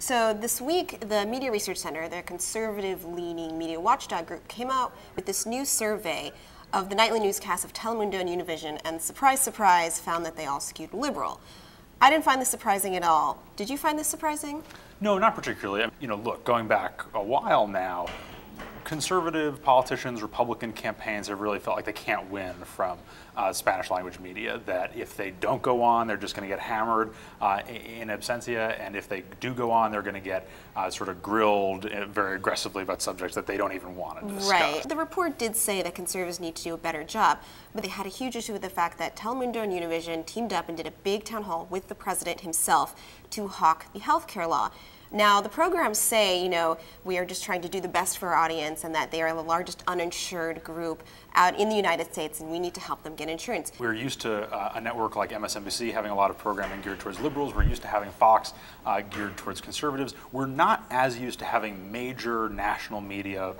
So this week, the Media Research Center, the conservative-leaning media watchdog group, came out with this new survey of the nightly newscasts of Telemundo and Univision, and surprise, surprise, found that they all skewed liberal. I didn't find this surprising at all. Did you find this surprising? No, not particularly. You know, look, going back a while now, conservative politicians, Republican campaigns have really felt like they can't win from Spanish language media, that if they don't go on, they're just going to get hammered in absentia, and if they do go on, they're going to get sort of grilled very aggressively about subjects that they don't even want to discuss. Right. The report did say that conservatives need to do a better job, but they had a huge issue with the fact that Telemundo and Univision teamed up and did a big town hall with the president himself to hawk the healthcare law. Now, the programs say, you know, we are just trying to do the best for our audience and that they are the largest uninsured group out in the United States and we need to help them get insurance. We're used to a network like MSNBC having a lot of programming geared towards liberals. We're used to having Fox geared towards conservatives. We're not as used to having major national media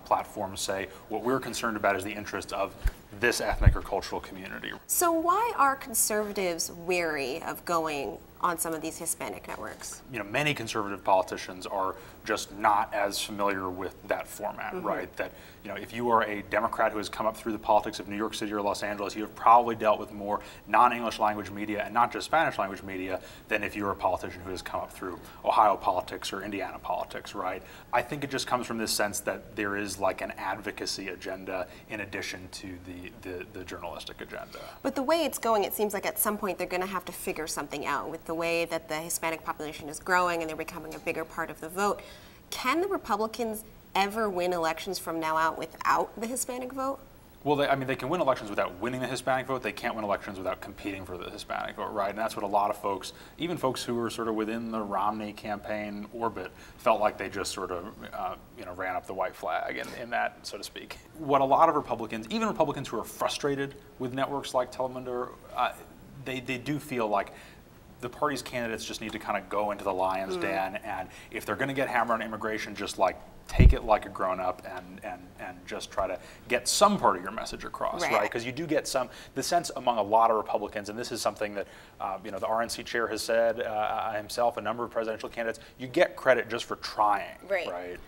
platforms say what we're concerned about is the interest of this ethnic or cultural community. So why are conservatives wary of going on some of these Hispanic networks? You know, many conservative politicians are just not as familiar with that format, right? That, you know, if you are a Democrat who has come up through the politics of New York City or Los Angeles, you have probably dealt with more non-English language media and not just Spanish language media than if you're a politician who has come up through Ohio politics or Indiana politics, right? I think it just comes from this sense that there is like an advocacy agenda in addition to the journalistic agenda. But the way it's going, it seems like at some point they're going to have to figure something out with the way that the Hispanic population is growing and they're becoming a bigger part of the vote. Can the Republicans ever win elections from now out without the Hispanic vote? Well, they can win elections without winning the Hispanic vote. They can't win elections without competing for the Hispanic vote, right? And that's what a lot of folks, even folks who were sort of within the Romney campaign orbit, felt like they just sort of, ran up the white flag in that, so to speak. What a lot of Republicans, even Republicans who are frustrated with networks like Telemundo, they do feel like the party's candidates just need to kind of go into the lion's den, and if they're going to get hammered on immigration, just like take it like a grown-up and just try to get some part of your message across, right? Because you do get the sense among a lot of Republicans, and this is something that the RNC chair has said himself, a number of presidential candidates, you get credit just for trying, right?